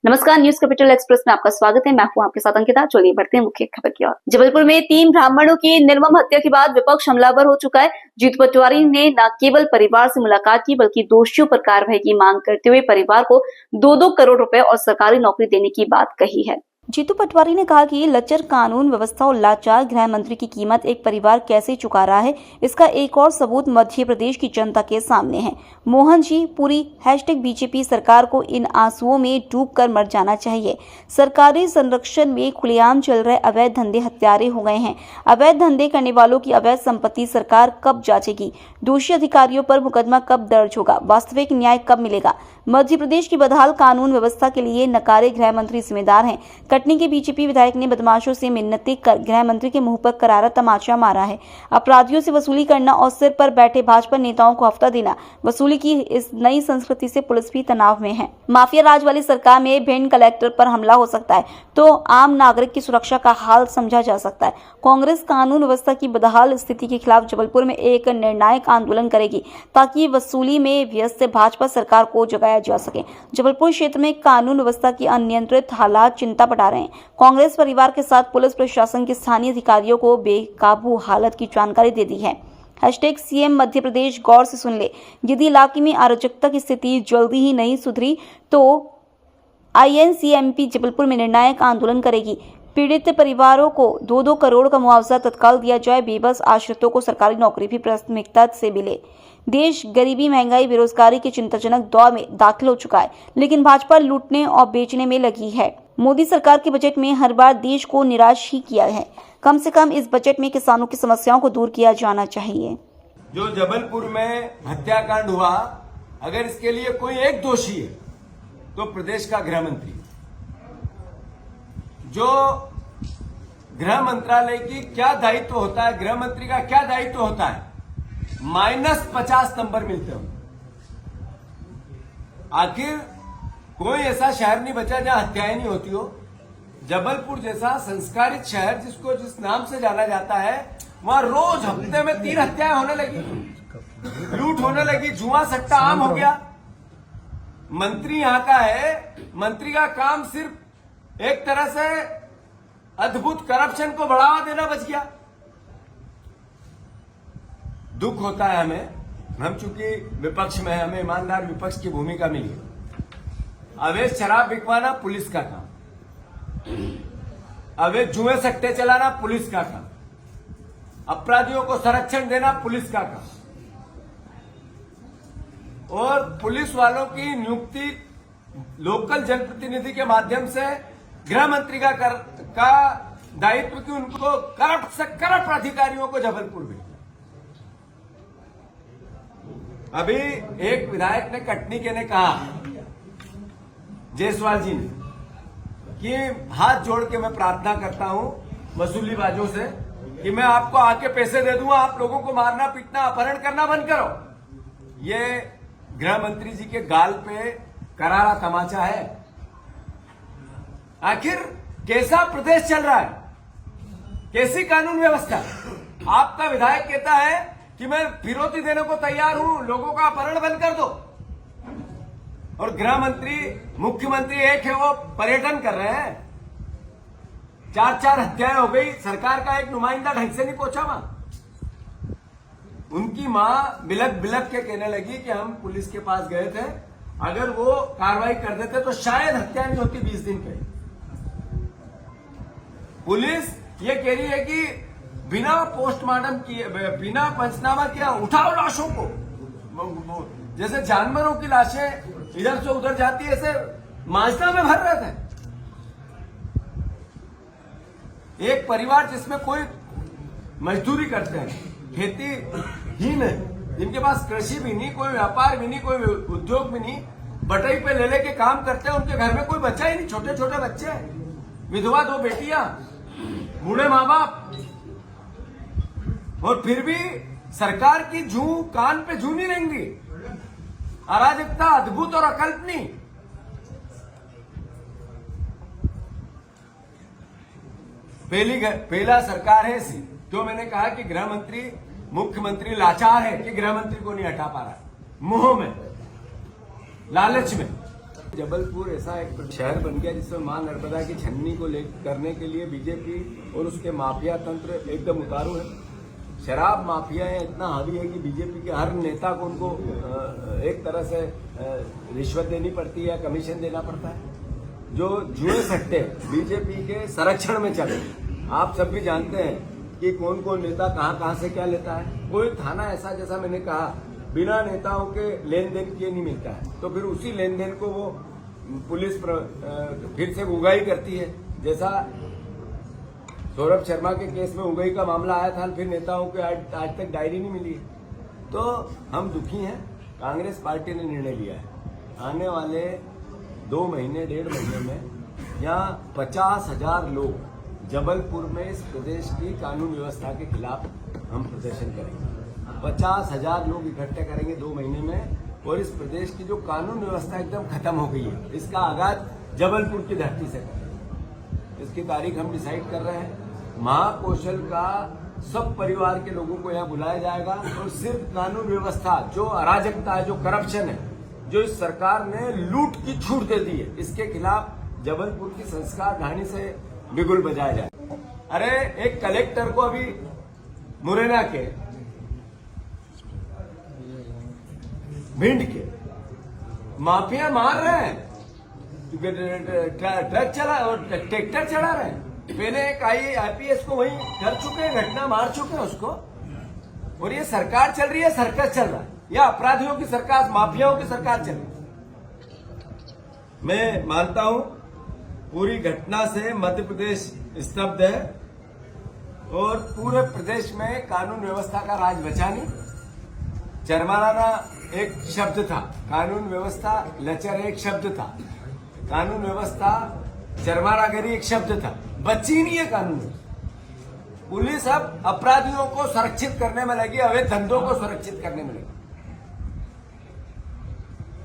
नमस्कार, news capital express में आपका स्वागत है। मैं हूं आपके साथ अंकिता। चलिए बढ़ते हैं मुख्य खबर की ओर। जबलपुर में 3 ब्राह्मणों की निर्मम हत्या के बाद विपक्ष हमलावर हो चुका है। जीतू पटवारी ने न केवल परिवार से मुलाकात की बल्कि दोषियों पर कार्रवाई की मांग करते हुए परिवार को 2-2 करोड़ रुपए और सरकारी नौकरी देने की बात कही है। जीतू पटवारी ने कहा कि लचर कानून व्यवस्था और लाचार गृह मंत्री की कीमत एक परिवार कैसे चुका रहा है, इसका एक और सबूत मध्य प्रदेश की जनता के सामने है। मोहन जी पुरी #बीजेपी सरकार को इन आंसुओं में डूबकर मर जाना चाहिए। सरकारी संरक्षण में खुलेआम चल रहे अवैध धंधे हत्यारे हो गए हैं। अवैध धंधे करने वालों की अवैध संपत्ति सरकार कब जांचेगी? दोषी अधिकारियों पर मुकदमा कब दर्ज होगा? वास्तविक न्याय कब मिलेगा? मध्य प्रदेश की बदहाल कानून व्यवस्था के लिए नकारे गृह मंत्री जिम्मेदार हैं। कटनी के बीजेपी विधायक ने बदमाशों से मिन्नतें कर गृह मंत्री के मुंह पर करारा तमाचा मारा है। अपराधियों से वसूली करना और सिर पर बैठे भाजपा नेताओं को हफ्ता देना, वसूली की इस नई संस्कृति से पुलिस भी तनाव में है। माफिया राज वाली सरकार में भिंड कलेक्टर पर हमला हो सकता है तो आम नागरिक की सुरक्षा का हाल समझा जा सकता है। कांग्रेस कानून व्यवस्था की बदहाल स्थिति के खिलाफ जबलपुर में एक निर्णायक आंदोलन करेगी ताकि वसूली में व्यस्त भाजपा सरकार को जगाया जा सके। जबलपुर क्षेत्र में कानून व्यवस्था की अनियंत्रित हालात चिंता बढ़ा रहे हैं। कांग्रेस परिवार के साथ पुलिस प्रशासन के स्थानीय अधिकारियों को बेकाबू हालत की जानकारी दे दी है। #CM मध्य प्रदेश गौर से सुन ले। यदि इलाके में अराजकता की स्थिति जल्दी ही नहीं सुधरी तो INCMP जबलपुर में निर्णायक आंदोलन करेगी। पीड़ित परिवारों को 2-2 करोड़ का मुआवजा तत्काल दिया जाए। बेबस आश्रितों को सरकारी नौकरी भी प्राथमिकता से मिले। देश गरीबी, महंगाई, बेरोजगारी के चिंताजनक दौर में दाखिल हो चुका है, लेकिन भाजपा लूटने और बेचने में लगी है। मोदी सरकार के बजट में हर बार देश को निराश ही किया है। कम से कम इस बजट में किसानों की समस्याओं को दूर किया जाना चाहिए। जो जबलपुर में हत्याकांड हुआ, अगर इसके लिए कोई एक दोषी है तो प्रदेश का गृह मंत्री। जो गृह मंत्रालय की क्या दायित्व होता है, गृह मंत्री का क्या दायित्व होता है, -50 नंबर मिलते हो। आखिर कोई ऐसा शहर नहीं बचा जहां हत्याएं नहीं होती हो। जबलपुर जैसा संस्कारित शहर जिसको जिस नाम से जाना जाता है, वहां रोज हफ्ते में 3 हत्याएं होने लगी, लूट होने लगी, जुआ सट्टा आम हो गया। मंत्री यहां का है, मंत्री का काम सिर्फ एक तरह से अद्भुत करप्शन को बढ़ावा देना बच गया। दुख होता है हमें, हम चूंकि विपक्ष में हैं, हमें ईमानदार विपक्ष की भूमिका मिली। अवैध शराब बिकवाना पुलिस का काम, अवैध जुए सट्टे चलाना पुलिस का काम, अपराधियों को संरक्षण देना पुलिस का काम, और पुलिस वालों की नियुक्ति लोकल जनप्रतिनिधि के माध्यम से गृह मंत्री का दायित्व कि उनको करप्ट से करप्ट अधिकारियों को जबलपुर भेजना। अभी एक विधायक ने कटनी के ने कहा, जायसवाल जी ने, कि हाथ जोड़ के मैं प्रार्थना करता हूं वसूलीबाजों से कि मैं आपको आके पैसे दे दूंगा, आप लोगों को मारना पीटना अपहरण करना बंद करो। ये गृह मंत्री जी के गाल पे करारा तमाचा है। आखिर कैसा प्रदेश चल रहा है, कैसी कानून व्यवस्था? आपका विधायक कहता है कि मैं फिरौती देने को तैयार हूं, लोगों का अपहरण बंद कर दो, और गृह मंत्री मुख्यमंत्री एक है, वो पर्यटन कर रहे हैं। 4-4 हत्याएं हो गई, सरकार का एक नुमाइंदा ढंग से नहीं पहुंचा वहां। उनकी मां बिलक बिलक के कहने लगी कि हम पुलिस के पास गए थे, अगर वो कार्रवाई कर देते तो शायद हत्या नहीं होती 20 दिन पहले। पुलिस ये कह रही है कि बिना पोस्टमार्टम किए, बिना पंचनामा किया उठाओ लाशों को। जैसे जानवरों की लाशें इधर से उधर जाती है, ऐसे माजदा में भर रहे थे। एक परिवार जिसमें कोई मजदूरी करते हैं, खेती हीन है, जिनके पास कृषि भी नहीं, कोई व्यापार भी नहीं, कोई उद्योग भी नहीं, बटाई पे ले लेके काम करते हैं, उनके घर में कोई बच्चा ही नहीं, छोटे छोटे बच्चे हैं, विधवा 2 बेटियां, बूढ़े माँ बाप, और फिर भी सरकार की जू कान पे जू नहीं रहेंगी। अराजकता अद्भुत और अकल्पनीय। पहला सरकार है ऐसी। जो मैंने कहा कि गृह मंत्री, मुख्यमंत्री लाचार है कि गृह मंत्री को नहीं हटा पा रहा, मोह में, लालच में। जबलपुर ऐसा एक शहर बन गया जिसमें मां नर्मदा की छन्नी को करने के लिए बीजेपी और उसके माफिया तंत्र एकदम उतारू है। शराब माफिया इतना हावी है कि बीजेपी के हर नेता को उनको एक तरह से रिश्वत देनी पड़ती है, कमीशन देना पड़ता है। जो जुए सट्टे बीजेपी के संरक्षण में चले, आप सब भी जानते हैं कि कौन कौन नेता कहां से क्या लेता है। कोई थाना ऐसा, जैसा मैंने कहा, बिना नेताओं के लेन देन किए नहीं मिलता है, तो फिर उसी लेन देन को वो पुलिस फिर से उगाही करती है। जैसा सौरभ शर्मा के केस में उगाही का मामला आया था, फिर नेताओं को आज तक डायरी नहीं मिली। तो हम दुखी हैं। कांग्रेस पार्टी ने निर्णय लिया है आने वाले 2 महीने 1.5 महीने में यहाँ 50,000 लोग जबलपुर में इस प्रदेश की कानून व्यवस्था के खिलाफ हम प्रदर्शन करेंगे। 50,000 लोग इकट्ठे करेंगे 2 महीने में, और इस प्रदेश की जो कानून व्यवस्था एकदम खत्म हो गई है, इसका आगाज जबलपुर की धरती से करेंगे। इसकी तारीख हम डिसाइड कर रहे हैं। महाकौशल का सब परिवार के लोगों को यहाँ बुलाया जाएगा, और सिर्फ कानून व्यवस्था, जो अराजकता है, जो करप्शन है, जो इस सरकार ने लूट की छूट दे दी है, इसके खिलाफ जबलपुर की संस्कार ढाणी से बिगुल बजाया जाए। अरे एक कलेक्टर को अभी मुरैना के, भिंड के माफिया मार रहे हैं, ट्रक चला और ट्रैक्टर चला रहे हैं। पहले एक IPS को वहीं कर चुके हैं, घटना मार चुके हैं उसको, और ये सरकार चल रही है, सर्कस चल रहा है, या अपराधियों की सरकार, माफियाओं की सरकार चल रही है। मैं मानता हूं पूरी घटना से मध्य प्रदेश स्तब्ध है, और पूरे प्रदेश में कानून व्यवस्था का राज बचा नहीं। चरमराना एक शब्द था, कानून व्यवस्था लचर एक शब्द था, कानून व्यवस्था चरमरागरी एक शब्द था, बची नहीं है कानून। पुलिस अब अपराधियों को सुरक्षित करने में लगी, अवैध धंधों को सुरक्षित करने में लगी।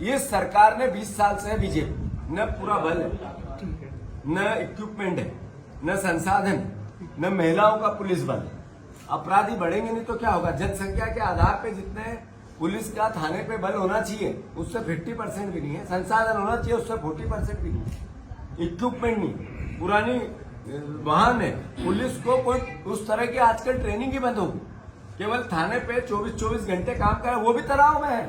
इस सरकार ने 20 साल से, बीजेपी न पूरा बल है, न इक्विपमेंट है, न संसाधन, न महिलाओं का पुलिस बल है। अपराधी बढ़ेंगे नहीं तो क्या होगा? जनसंख्या के आधार पे जितने पुलिस का थाने पे बल होना चाहिए, उससे 50% भी नहीं है। संसाधन होना चाहिए, उससे 40% भी नहीं है। इक्विपमेंट नहीं, पुरानी वाहन है। पुलिस को कोई उस तरह की आजकल ट्रेनिंग ही बंद होगी। केवल थाने पे 24-24 घंटे काम करे, वो भी तनाव में है।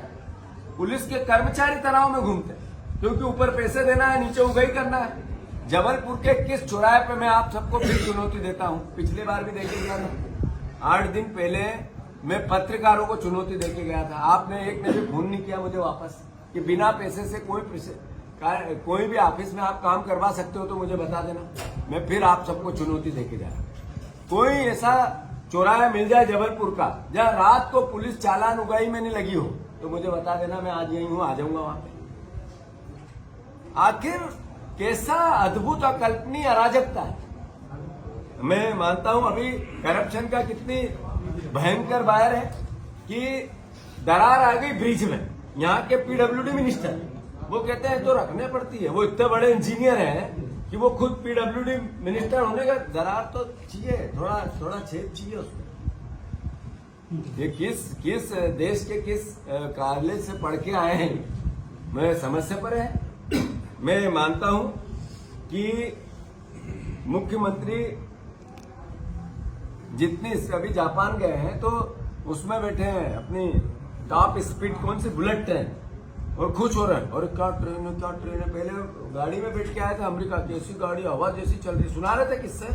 पुलिस के कर्मचारी तनाव में घूमते हैं, क्योंकि ऊपर पैसे देना है, नीचे उगाही करना है। जबलपुर के किस चौराहे पे मैं आप सबको फिर चुनौती देता हूं, पिछली बार भी देके गया था। 8 दिन पहले मैं पत्रकारों को चुनौती देके गया था, आपने एक ने भी फोन नहीं किया मुझे वापस कि बिना पैसे से कोई भी ऑफिस में आप काम करवा सकते हो तो मुझे बता देना। मैं फिर आप सबको चुनौती देके जा रहा हूं। कोई ऐसा चौराहा मिल जाए जबलपुर का जहां रात को पुलिस चालान उगाही में नहीं लगी हो, तो मुझे बता देना, मैं आज यही हूं, आ जाऊंगा वहां पे। आखिर कैसा अद्भुत अकल्पनीय अराजकता है। मैं मानता हूं अभी करप्शन का कितनी भयंकर बाहर है कि दरार आ गई ब्रिज में। यहाँ के PWD मिनिस्टर वो कहते हैं तो रखने पड़ती है, वो इतने बड़े इंजीनियर हैं कि वो खुद PWD मिनिस्टर होने का दरार तो चाहिए, थोड़ा छेद चाहिए उसमें। ये किस देश के किस कॉलेज से पढ़ के आए हैं, मैं समझ से परे है। मैं मानता हूं कि मुख्यमंत्री जितनी अभी जापान गए हैं तो उसमें बैठे हैं अपनी टॉप स्पीड कौन सी बुलेट ट्रेन, और खुश हो रहे हैं, और क्या ट्रेन है, क्या ट्रेन है। पहले गाड़ी में बैठ के आए थे अमेरिका की, ऐसी गाड़ी हवा जैसी चल रही, सुना रहे थे किससे।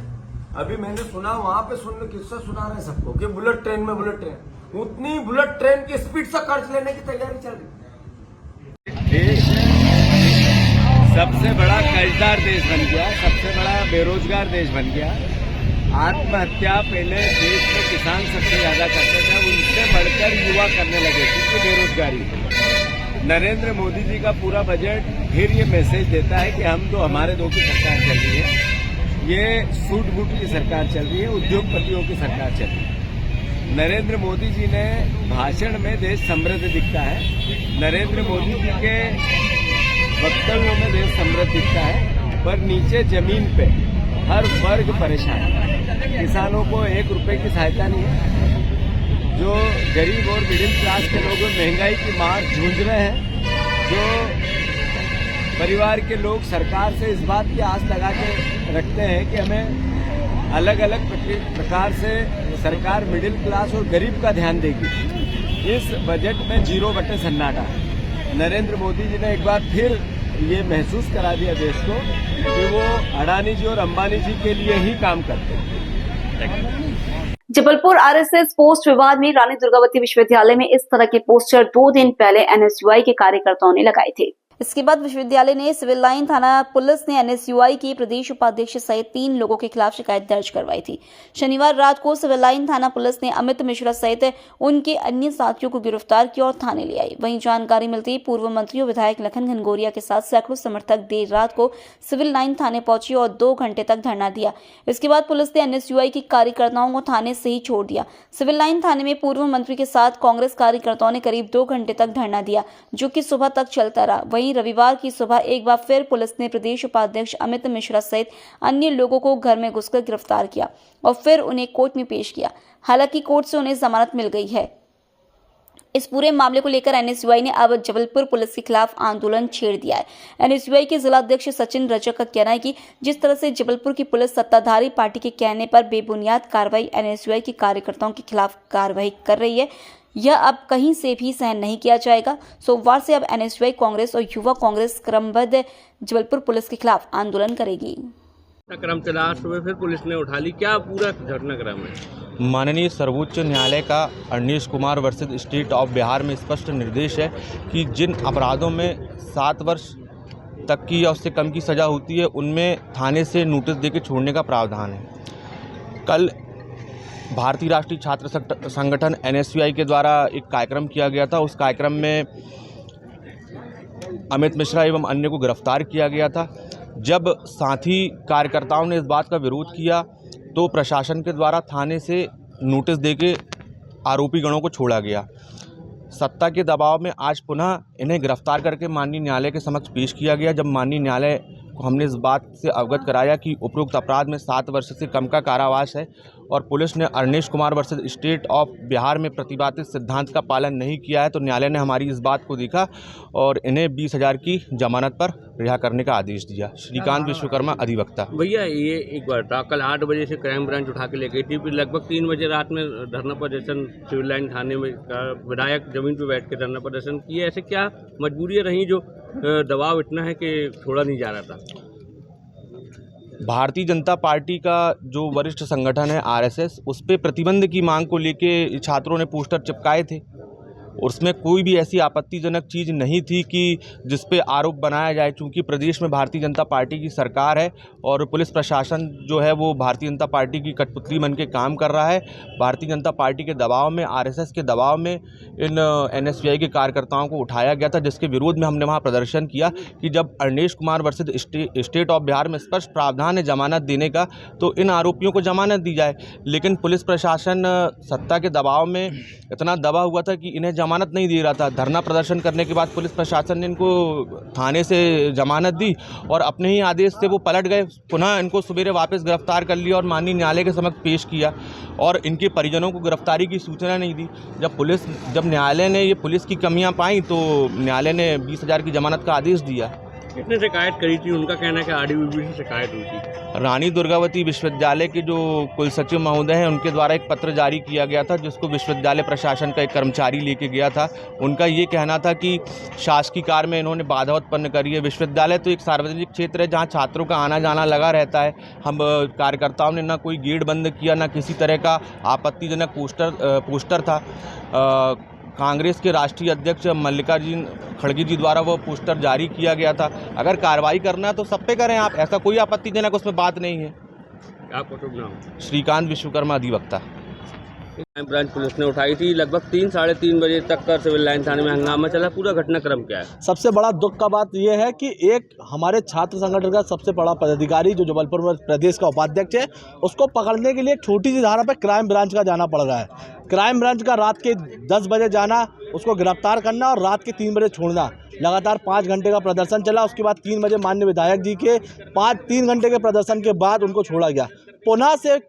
अभी मैंने सुना वहां पे, किससे सुना रहे सबको कि बुलेट ट्रेन में बुलेट ट्रेन, उतनी बुलेट ट्रेन की स्पीड से कर्ज लेने की तैयारी चल रही। देश सबसे बड़ा कर्जदार देश बन गया, सबसे बड़ा बेरोजगार देश बन गया। आत्महत्या पहले देश में किसान सबसे ज्यादा करते थे, उनसे बढ़कर युवा करने लगे क्योंकि बेरोजगारी। नरेंद्र मोदी जी का पूरा बजट फिर ये मैसेज देता है कि हम तो हमारे दो की सरकार चल रही है, ये सूट बूट की सरकार चल रही है, उद्योगपतियों की सरकार चल रही है। नरेंद्र मोदी जी ने भाषण में देश समृद्ध दिखता है, नरेंद्र मोदी जी के वक्तव्यों में देश समृद्ध दिखता है, पर नीचे जमीन पे हर वर्ग परेशान है। किसानों को 1 रुपए की सहायता नहीं है, जो गरीब और मिडिल क्लास के लोग महंगाई की मार जूझ रहे हैं, जो परिवार के लोग सरकार से इस बात की आस लगा के रखते हैं कि हमें अलग अलग प्रकार से सरकार मिडिल क्लास और गरीब का ध्यान देगी। इस बजट में 0 बटे सन्नाटा। नरेंद्र मोदी जी ने एक बार फिर ये महसूस करा दिया देश को कि वो अडानी जी और अंबानी जी के लिए ही काम करते हैं। जबलपुर आरएसएस पोस्ट विवाद में रानी दुर्गावती विश्वविद्यालय में इस तरह के पोस्टर 2 दिन पहले एनएसयूआई के कार्यकर्ताओं ने लगाए थे। इसके बाद विश्वविद्यालय ने सिविल लाइन थाना पुलिस ने एनएसयूआई के प्रदेश उपाध्यक्ष सहित 3 लोगों के खिलाफ शिकायत दर्ज करवाई थी। शनिवार रात को सिविल लाइन थाना पुलिस ने अमित मिश्रा सहित उनके अन्य साथियों को गिरफ्तार किया और थाने ले आई। वहीं जानकारी मिलती पूर्व मंत्री और विधायक लखन घनघोरिया के साथ सैकड़ों समर्थक देर रात को सिविल लाइन थाने पहुंचे और 2 घंटे तक धरना दिया। इसके बाद पुलिस ने एनएसयूआई के कार्यकर्ताओं को थाने से ही छोड़ दिया। सिविल लाइन थाने में पूर्व मंत्री के साथ कांग्रेस कार्यकर्ताओं ने करीब 2 घंटे तक धरना दिया, जो कि सुबह तक चलता रहा। वहीं रविवार की सुबह एक बार फिर पुलिस ने प्रदेश उपाध्यक्ष अमित मिश्रा सहित अन्य लोगों को घर में घुसकर गिरफ्तार किया और फिर उन्हें कोर्ट में पेश किया। हालांकि कोर्ट से उन्हें जमानत मिल गई है। इस पूरे मामले को लेकर एनएसयूआई ने अब जबलपुर पुलिस के खिलाफ आंदोलन छेड़ दिया है। एनएसयूआई के जिला अध्यक्ष सचिन रजक का कहना है कि जिस तरह से जबलपुर की पुलिस सत्ताधारी पार्टी के कहने पर बेबुनियाद कार्रवाई एनएसयूआई के कार्यकर्ताओं के खिलाफ कार्रवाई कर रही है, यह अब कहीं से भी सहन नहीं किया जाएगा। सोमवार से अब एनएसयूआई कांग्रेस और युवा कांग्रेस क्रमबद्ध जबलपुर पुलिस के खिलाफ आंदोलन करेगी। क्रम चला, सुबह फिर पुलिस ने उठा ली, क्या पूरा घटनाक्रम है? माननीय सर्वोच्च न्यायालय का Arnesh Kumar versus state of Bihar में स्पष्ट निर्देश है कि जिन अपराधों में 7 वर्ष तक की या उससे कम की सज़ा होती है उनमें थाने से नोटिस देकर छोड़ने का प्रावधान है। कल भारतीय राष्ट्रीय छात्र संगठन एनएसयूआई के द्वारा एक कार्यक्रम किया गया था। उस कार्यक्रम में अमित मिश्रा एवं अन्य को गिरफ्तार किया गया था। जब साथी कार्यकर्ताओं ने इस बात का विरोध किया तो प्रशासन के द्वारा थाने से नोटिस देके आरोपी गणों को छोड़ा गया। सत्ता के दबाव में आज पुनः इन्हें गिरफ्तार करके माननीय न्यायालय के समक्ष पेश किया गया। जब माननीय न्यायालय को हमने इस बात से अवगत कराया कि उपरोक्त अपराध में 7 वर्ष से कम का कारावास है और पुलिस ने Arnesh Kumar versus state of Bihar में प्रतिपादित सिद्धांत का पालन नहीं किया है, तो न्यायालय ने हमारी इस बात को देखा और इन्हें 20,000 की जमानत पर रिहा करने का आदेश दिया। श्रीकांत विश्वकर्मा अधिवक्ता। भैया ये एक बार था, कल 8 बजे से क्राइम ब्रांच उठा के ले गई थी, फिर लगभग 3 बजे रात में धरना प्रदर्शन सिविल लाइन थाने में विधायक जमीन पर बैठ के धरना प्रदर्शन किए। ऐसे क्या मजबूरियाँ रहीं जो दबाव इतना है कि छोड़ा नहीं जा रहा था? भारतीय जनता पार्टी का जो वरिष्ठ संगठन है आरएसएस, उस पर प्रतिबंध की मांग को लेके छात्रों ने पोस्टर चिपकाए थे। उसमें कोई भी ऐसी आपत्तिजनक चीज़ नहीं थी कि जिस पे आरोप बनाया जाए, क्योंकि प्रदेश में भारतीय जनता पार्टी की सरकार है और पुलिस प्रशासन जो है वो भारतीय जनता पार्टी की कठपुतली बन के काम कर रहा है। भारतीय जनता पार्टी के दबाव में, आरएसएस के दबाव में इन एनएसयूआई के कार्यकर्ताओं को उठाया गया था, जिसके विरोध में हमने वहाँ प्रदर्शन किया कि जब Arnesh Kumar versus state of Bihar में स्पष्ट प्रावधान है जमानत देने का, तो इन आरोपियों को जमानत दी जाए। लेकिन पुलिस प्रशासन सत्ता के दबाव में इतना दबा हुआ था कि इन्हें जमानत नहीं दे रहा था। धरना प्रदर्शन करने के बाद पुलिस प्रशासन ने इनको थाने से जमानत दी और अपने ही आदेश से वो पलट गए। पुनः इनको सवेरे वापस गिरफ्तार कर लिया और माननीय न्यायालय के समक्ष पेश किया और इनके परिजनों को गिरफ्तारी की सूचना नहीं दी। जब न्यायालय ने ये पुलिस की कमियां पाई तो न्यायालय ने 20,000 की जमानत का आदेश दिया। कितने शिकायत करी थी? उनका कहना है कि आरडीबीबी से शिकायत हुई थी। रानी दुर्गावती विश्वविद्यालय के जो कुल सचिव महोदय हैं उनके द्वारा एक पत्र जारी किया गया था, जिसको विश्वविद्यालय प्रशासन का एक कर्मचारी लेके गया था। उनका ये कहना था कि शासकीय कार्य में इन्होंने बाधा उत्पन्न करी है। विश्वविद्यालय तो एक सार्वजनिक क्षेत्र है जहाँ छात्रों का आना जाना लगा रहता है। हम कार्यकर्ताओं ने ना कोई गेट बंद किया, ना किसी तरह का आपत्तिजनक पोस्टर था। कांग्रेस के राष्ट्रीय अध्यक्ष मल्लिकार्जुन खड़गे जी द्वारा वो पोस्टर जारी किया गया था। अगर कार्रवाई करना है तो सब पे करें आप, ऐसा कोई आपत्तिजनक उसमें बात नहीं है। आपको शुभ नाम? श्रीकांत विश्वकर्मा अधिवक्ता। क्राइम ब्रांच पुलिस ने उठाई थी, लगभग 3-3:30 बजे तक का सिविल लाइन थाने में हंगामा चला। पूरा घटनाक्रम क्या है? सबसे बड़ा दुख का बात यह है कि एक हमारे छात्र संगठन का सबसे बड़ा पदाधिकारी जो जबलपुर में प्रदेश का उपाध्यक्ष है, उसको पकड़ने के लिए एक छोटी सी धारा पर क्राइम ब्रांच का जाना पड़ रहा है। क्राइम ब्रांच का रात के 10 बजे जाना, उसको गिरफ्तार करना और रात के 3 बजे छोड़ना। लगातार 5 घंटे का प्रदर्शन चला। उसके बाद 3 बजे माननीय विधायक जी के 3 घंटे के प्रदर्शन के बाद उनको छोड़ा गया। पुनः से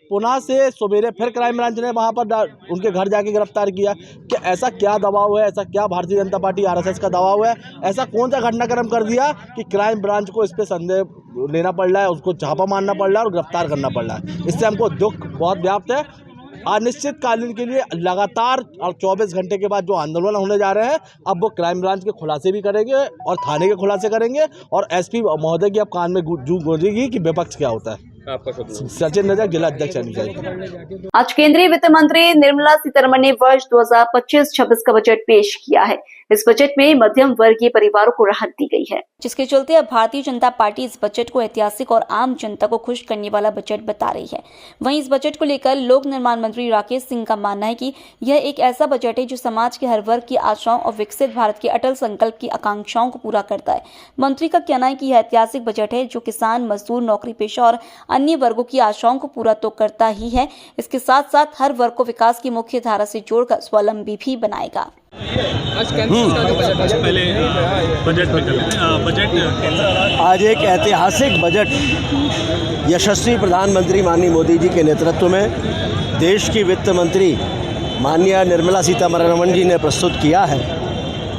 पुनः से सवेरे फिर क्राइम ब्रांच ने वहाँ पर उनके घर जाके गिरफ्तार किया कि ऐसा क्या दबाव है, ऐसा क्या भारतीय जनता पार्टी आरएसएस का दबाव है, ऐसा कौन सा घटनाक्रम कर दिया कि क्राइम ब्रांच को इस पर संदेह लेना पड़ रहा है, उसको छापा मारना पड़ रहा है और गिरफ्तार करना पड़ रहा है। इससे हमको दुख बहुत व्याप्त है। अनिश्चितकालीन के लिए लगातार 24 घंटे के बाद जो आंदोलन होने जा रहे हैं, अब वो क्राइम ब्रांच के खुलासे भी करेंगे और थाने के खुलासे करेंगे और एसपी महोदय की अब कान में जू गूंजेगी कि विपक्ष क्या होता है। सचिन रजक, जिला अध्यक्ष अनुसार। आज केंद्रीय वित्त मंत्री निर्मला सीतारमण ने वर्ष 2025-26 का बजट पेश किया है। इस बजट में मध्यम वर्गीय परिवारों को राहत दी गई है, जिसके चलते अब भारतीय जनता पार्टी इस बजट को ऐतिहासिक और आम जनता को खुश करने वाला बजट बता रही है। वहीं इस बजट को लेकर लोक निर्माण मंत्री राकेश सिंह का मानना है कि यह एक ऐसा बजट है जो समाज के हर वर्ग की आशाओं और विकसित भारत के अटल संकल्प की आकांक्षाओं को पूरा करता है। मंत्री का कहना है कि यह ऐतिहासिक बजट है जो किसान, मजदूर, नौकरी पेशा और अन्य वर्गों की आशाओं को पूरा तो करता ही है, इसके साथ साथ हर वर्ग को विकास की मुख्य धारा से जोड़कर स्वावलंबी भी बनाएगा। आज एक ऐतिहासिक बजट यशस्वी प्रधानमंत्री माननीय मोदी जी के नेतृत्व में देश की वित्त मंत्री माननीय निर्मला सीतारमण जी ने प्रस्तुत किया है।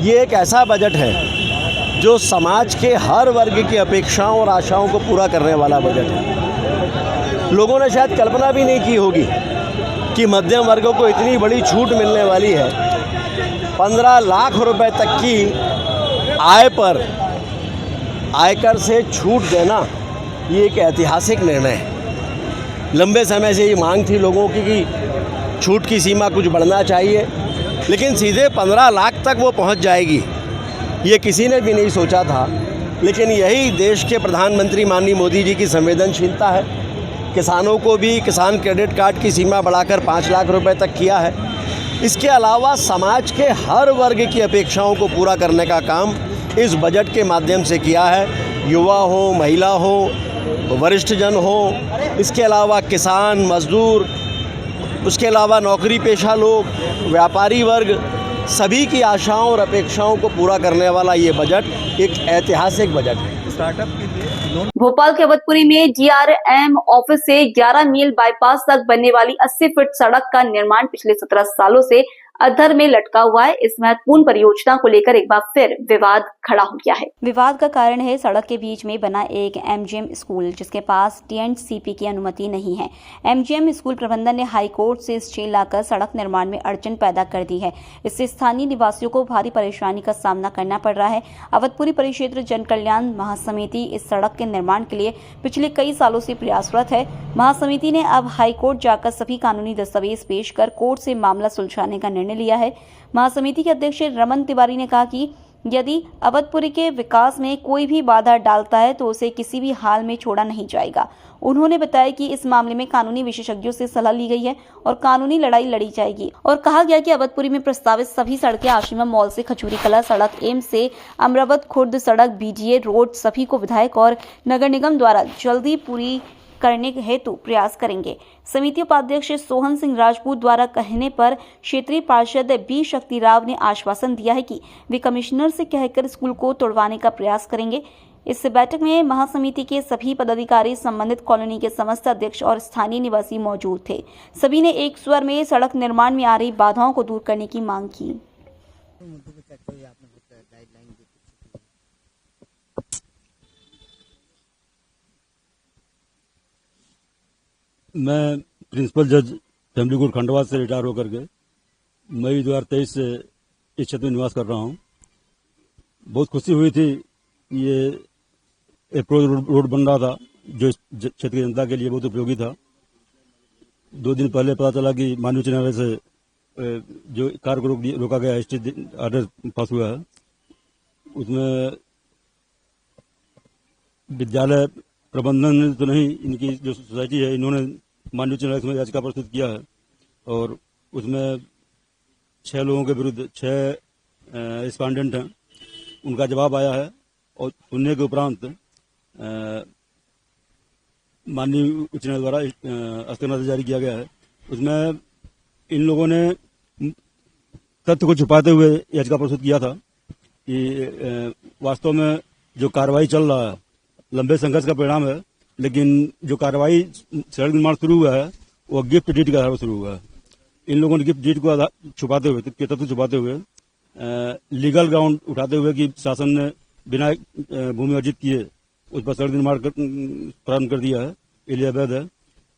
ये एक ऐसा बजट है जो समाज के हर वर्ग की अपेक्षाओं और आशाओं को पूरा करने वाला बजट है। लोगों ने शायद कल्पना भी नहीं की होगी कि मध्यम वर्गों को इतनी बड़ी छूट मिलने वाली है। 15 लाख रुपए तक की आय पर आयकर से छूट देना ये एक ऐतिहासिक निर्णय है। लंबे समय से ये मांग थी लोगों की कि छूट की सीमा कुछ बढ़ना चाहिए, लेकिन सीधे 15 लाख तक वो पहुंच जाएगी ये किसी ने भी नहीं सोचा था। लेकिन यही देश के प्रधानमंत्री माननीय मोदी जी की संवेदनशीलता है। किसानों को भी किसान क्रेडिट कार्ड की सीमा बढ़ाकर 5 लाख रुपए तक किया है। इसके अलावा समाज के हर वर्ग की अपेक्षाओं को पूरा करने का काम इस बजट के माध्यम से किया है। युवा हो, महिला हो, वरिष्ठ जन हो, इसके अलावा किसान, मजदूर, उसके अलावा नौकरी पेशा लोग, व्यापारी वर्ग, सभी की आशाओं और अपेक्षाओं को पूरा करने वाला ये बजट एक ऐतिहासिक बजट है। भोपाल के अवधपुरी में DRM ऑफिस से 11 मील बाईपास तक बनने वाली 80 फीट सड़क का निर्माण पिछले 17 सालों से अधर में लटका हुआ है। इस महत्वपूर्ण परियोजना को लेकर एक बार फिर विवाद खड़ा हो गया है। विवाद का कारण है सड़क के बीच में बना एक MGM स्कूल, जिसके पास TNCP की अनुमति नहीं है। MGM स्कूल प्रबंधन ने हाई कोर्ट से स्टे लाकर सड़क निर्माण में अड़चन पैदा कर दी है। इससे स्थानीय निवासियों को भारी परेशानी का सामना करना पड़ रहा है। अवधपुरी परिक्षेत्र जन कल्याण महासमिति इस सड़क के निर्माण के लिए पिछले कई सालों से प्रयासरत है। महासमिति ने अब हाई कोर्ट जाकर सभी कानूनी दस्तावेज पेश कर कोर्ट से मामला सुलझाने का निर्णय लिया है। महासमिति के अध्यक्ष रमन तिवारी ने कहा कि यदि अवधपुरी के विकास में कोई भी बाधा डालता है तो उसे किसी भी हाल में छोड़ा नहीं जाएगा। उन्होंने बताया कि इस मामले में कानूनी विशेषज्ञों से सलाह ली गई है और कानूनी लड़ाई लड़ी जाएगी। और कहा गया कि अवधपुरी में प्रस्तावित सभी सड़कें आशिमा मॉल से खजूरी कला सड़क, एम्स से अमरावत खुर्द सड़क, BDA रोड सभी को विधायक और नगर निगम द्वारा जल्दी पूरी करने हेतु प्रयास करेंगे। समिति उपाध्यक्ष सोहन सिंह राजपूत द्वारा कहने पर क्षेत्रीय पार्षद B शक्ति राव ने आश्वासन दिया है कि वे कमिश्नर से कहकर स्कूल को तोड़वाने का प्रयास करेंगे। इस बैठक में महासमिति के सभी पदाधिकारी, संबंधित कॉलोनी के समस्त अध्यक्ष और स्थानीय निवासी मौजूद थे। सभी ने एक स्वर में सड़क निर्माण में आ रही बाधाओं को दूर करने की मांग की। मैं प्रिंसिपल जज फैमिली कोर्ट खंडवा से रिटायर होकर के मई 2023 से इस क्षेत्र में निवास कर रहा हूँ। बहुत खुशी हुई थी। ये अप्रोच रोड बन रहा था जो क्षेत्र की जनता के लिए बहुत उपयोगी था। 2 दिन पहले पता चला कि माननीय उच्च न्यायालय से जो कार को रोका गया स्टे ऑर्डर पास हुआ है, उसमें विद्यालय प्रबंधन तो नहीं, इनकी जो सोसाइटी है इन्होंने माननीय उच्च न्यायालय में याचिका प्रस्तुत किया है और उसमें 6 लोगों के विरुद्ध 6 रिस्पोंडेंट हैं, उनका जवाब आया है और सुनने के उपरांत माननीय उच्च न्यायालय द्वारा स्थगनादेश जारी किया गया है। उसमें इन लोगों ने तथ्य को छुपाते हुए याचिका प्रस्तुत किया था कि वास्तव में जो कार्रवाई चल रहा है लंबे संघर्ष का परिणाम है, लेकिन जो कार्रवाई सड़क निर्माण शुरू हुआ है वो गिफ्ट डीड के आधार पर शुरू हुआ है। इन लोगों ने गिफ्ट डीड को छुपाते हुए, के तत्व छुपाते हुए, लीगल ग्राउंड उठाते हुए कि शासन ने बिना भूमि अर्जित किए उस पर सड़क निर्माण प्रारंभ कर दिया है, ये लिए अवैध है।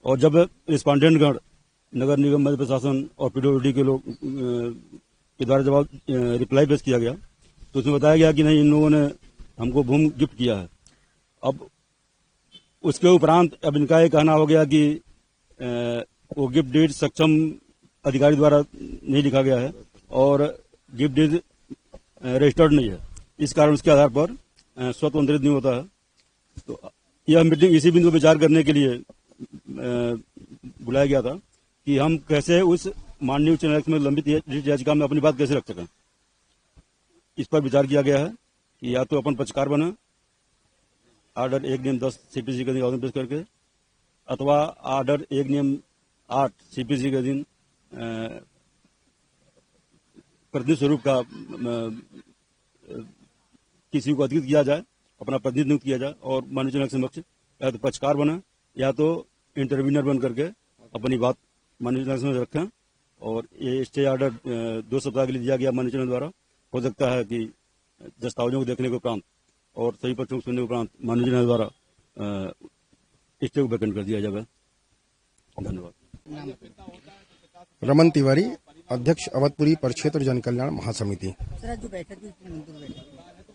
और जब रिस्पॉन्डेंट गण, नगर निगम, मध्य प्रशासन और पीडब्ल्यूडी के लोग के द्वारा जवाब रिप्लाई पेश किया गया तो उसमें बताया गया कि नहीं, इन लोगों ने हमको भूमि गिफ्ट किया है। अब उसके उपरांत अब इनका ये कहना हो गया कि वो गिफ्ट डीड सक्षम अधिकारी द्वारा नहीं लिखा गया है और गिफ्ट डीड रजिस्टर्ड नहीं है, इस कारण उसके आधार पर स्वतंत्रित नहीं होता है। तो यह मीटिंग इसी बिंदु पर विचार करने के लिए बुलाया गया था कि हम कैसे उस माननीय उच्च न्यायालय में लंबित याचिका में अपनी बात कैसे रख सकें। इस पर विचार किया गया है कि या तो अपन पक्षकार बने ऑर्डर 1 नियम 10 सीपीसी के दिन आवेदन पेश करके, अथवा ऑर्डर 1 नियम 8 सीपीसी के अधीन प्रतिनिधि स्वरूप का किसी को अधिकृत किया जाए, अपना प्रतिनिधि नियुक्त किया जाए और माननीय न्यायालय के समक्ष या तो पक्षकार बने या तो इंटरव्यूनर बन करके अपनी बात माननीय न्यायालय में रखें। और ये स्टे ऑर्डर 2 सप्ताह के लिए दिया गया माननीय न्यायालय द्वारा। हो सकता है कि दस्तावेजों को देखने के उपरांत और सही पक्षों को सुनने के उपरांत माननीय न्यायालय द्वारा स्टे को वैकेंट कर दिया जाए। धन्यवाद। रमन तिवारी, अध्यक्ष अवधपुरी परिक्षेत्र जन कल्याण महासमिति।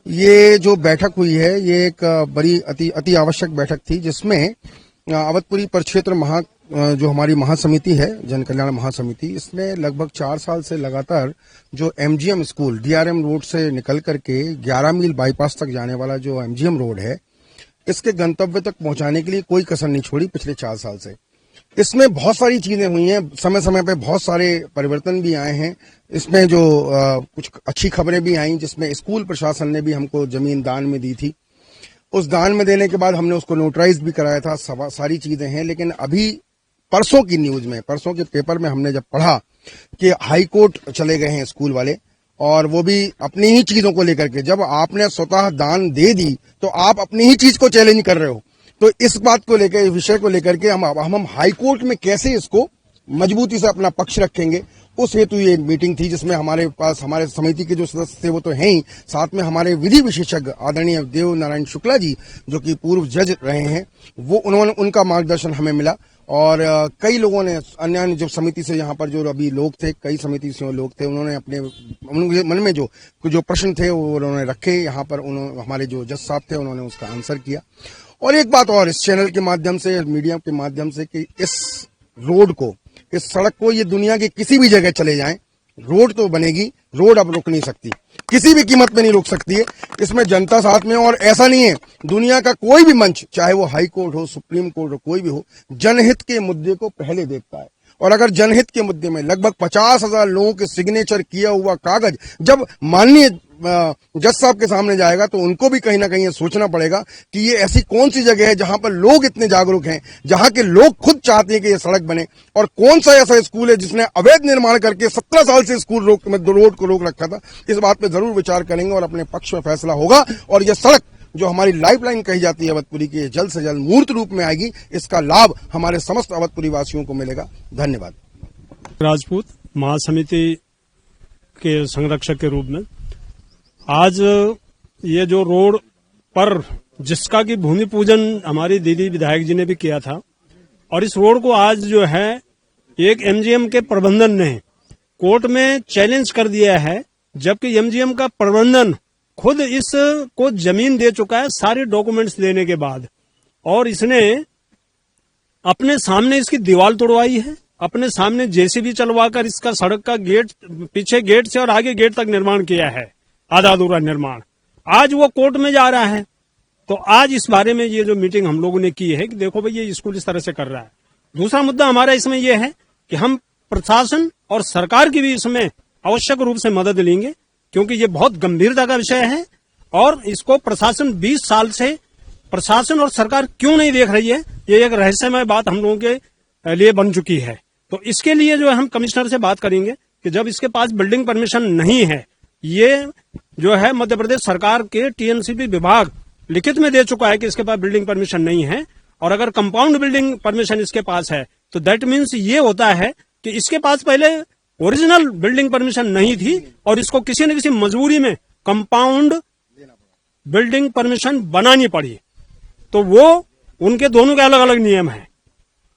ये जो बैठक हुई है ये एक बड़ी अति आवश्यक बैठक थी, जिसमें अवधपुरी परिक्षेत्र जो हमारी महासमिति है, जन कल्याण महासमिति, इसमें लगभग 4 साल से लगातार जो एमजीएम स्कूल डीआरएम रोड से निकल करके 11 मील बाईपास तक जाने वाला जो एमजीएम रोड है, इसके गंतव्य तक पहुंचाने के लिए कोई कसर नहीं छोड़ी पिछले 4 साल से। इसमें बहुत सारी चीजें हुई हैं, समय समय पे बहुत सारे परिवर्तन भी आए हैं। इसमें जो कुछ अच्छी खबरें भी आई, जिसमें स्कूल प्रशासन ने भी हमको जमीन दान में दी थी। उस दान में देने के बाद हमने उसको नोटराइज भी कराया था, सारी चीजें हैं। लेकिन अभी परसों की न्यूज में, परसों के पेपर में हमने जब पढ़ा कि हाई कोर्ट चले गए हैं स्कूल वाले, और वो भी अपनी ही चीजों को लेकर के। जब आपने स्वतः दान दे दी तो आप अपनी ही चीज को चैलेंज कर रहे हो। तो इस बात को लेकर, इस विषय को लेकर के हम हाई कोर्ट में कैसे इसको मजबूती से अपना पक्ष रखेंगे, उस हेतु ये मीटिंग थी, जिसमें हमारे पास हमारे समिति के जो सदस्य थे वो तो हैं ही, साथ में हमारे विधि विशेषज्ञ आदरणीय देव नारायण शुक्ला जी, जो कि पूर्व जज रहे हैं, उनका मार्गदर्शन हमें मिला। और कई लोगों ने, अन्य जो समिति से यहाँ पर जो अभी लोग थे, कई समिति से लोग थे, उन्होंने अपने मन में जो प्रश्न थे वो उन्होंने रखे यहाँ पर। हमारे जो जज साहब थे उन्होंने उसका आंसर किया। और एक बात और, इस चैनल के माध्यम से, मीडिया के माध्यम से, कि इस रोड को, इस सड़क को, ये दुनिया के किसी भी जगह चले जाएं, रोड तो बनेगी, रोड अब रुक नहीं सकती, किसी भी कीमत पे नहीं रुक सकती है। इसमें जनता साथ में। और ऐसा नहीं है, दुनिया का कोई भी मंच, चाहे वो हाई कोर्ट हो, सुप्रीम कोर्ट हो, कोई भी हो, जनहित के मुद्दे को पहले देखता है। और अगर जनहित के मुद्दे में लगभग 50,000 लोगों के सिग्नेचर किया हुआ कागज जब माननीय जज साहब के सामने जाएगा, तो उनको भी कहीं ना कहीं सोचना पड़ेगा कि ये ऐसी कौन सी जगह है जहां पर लोग इतने जागरूक हैं, जहां के लोग खुद चाहते हैं कि ये सड़क बने, और कौन सा ऐसा स्कूल है जिसने अवैध निर्माण करके 17 साल से स्कूल रोड को रोक रखा था। इस बात पे जरूर विचार करेंगे और अपने पक्ष में फैसला होगा। और ये सड़क जो हमारी लाइफलाइन कही जाती है अवधपुरी की, जल्द से जल्द मूर्त रूप में आएगी। इसका लाभ हमारे समस्त अवधपुरी वासियों को मिलेगा। धन्यवाद। राजपूत महासमिति के संरक्षक के रूप में आज ये जो रोड पर, जिसका कि भूमि पूजन हमारी दीदी विधायक जी ने भी किया था, और इस रोड को आज जो है एक एमजीएम के प्रबंधन ने कोर्ट में चैलेंज कर दिया है, जबकि एमजीएम का प्रबंधन खुद इसको जमीन दे चुका है सारे डॉक्यूमेंट्स देने के बाद, और इसने अपने सामने इसकी दीवार तोड़वाई है, अपने सामने जेसीबी चलवाकर इसका सड़क का गेट, पीछे गेट से और आगे गेट तक निर्माण किया है, आधा अधूरा निर्माण। आज वो कोर्ट में जा रहा है। तो आज इस बारे में ये जो मीटिंग हम लोगों ने की है कि देखो भाई ये स्कूल इस तरह से कर रहा है। दूसरा मुद्दा हमारा इसमें यह है कि हम प्रशासन और सरकार की भी इसमें आवश्यक रूप से मदद लेंगे, क्योंकि ये बहुत गंभीरता का विषय है और इसको प्रशासन 20 साल से प्रशासन और सरकार क्यों नहीं देख रही है, ये एक रहस्यमय बात हम लोगों के लिए बन चुकी है। तो इसके लिए जो है हम कमिश्नर से बात करेंगे कि जब इसके पास बिल्डिंग परमिशन नहीं है, ये जो है मध्य प्रदेश सरकार के टीएनसीपी विभाग लिखित में दे चुका है कि इसके पास बिल्डिंग परमिशन नहीं है, और अगर कंपाउंड बिल्डिंग परमिशन इसके पास है तो दैट मीन्स ये होता है कि इसके पास पहले ओरिजिनल बिल्डिंग परमिशन नहीं थी और इसको किसी न किसी मजबूरी में कंपाउंड बिल्डिंग परमिशन बनानी पड़ी। तो वो उनके दोनों के अलग अलग नियम हैं।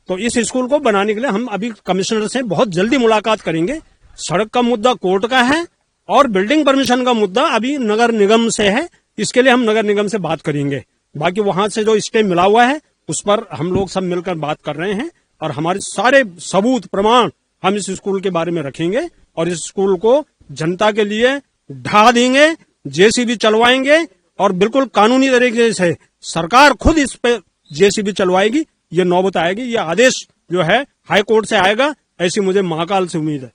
तो इस स्कूल को बनाने के लिए हम अभी कमिश्नर से बहुत जल्दी मुलाकात करेंगे। सड़क का मुद्दा कोर्ट का है और बिल्डिंग परमिशन का मुद्दा अभी नगर निगम से है। इसके लिए हम नगर निगम से बात करेंगे। बाकी वहां से जो स्टे मिला हुआ है उस पर हम लोग सब मिलकर बात कर रहे हैं और हमारे सारे सबूत प्रमाण हम इस स्कूल के बारे में रखेंगे और इस स्कूल को जनता के लिए ढा देंगे, जेसीबी चलवाएंगे और बिल्कुल कानूनी तरीके से सरकार खुद इस पे जेसीबी चलवाएगी। ये नौबत आएगी, ये आदेश जो है हाई कोर्ट से आएगा, ऐसी मुझे महाकाल से उम्मीद है।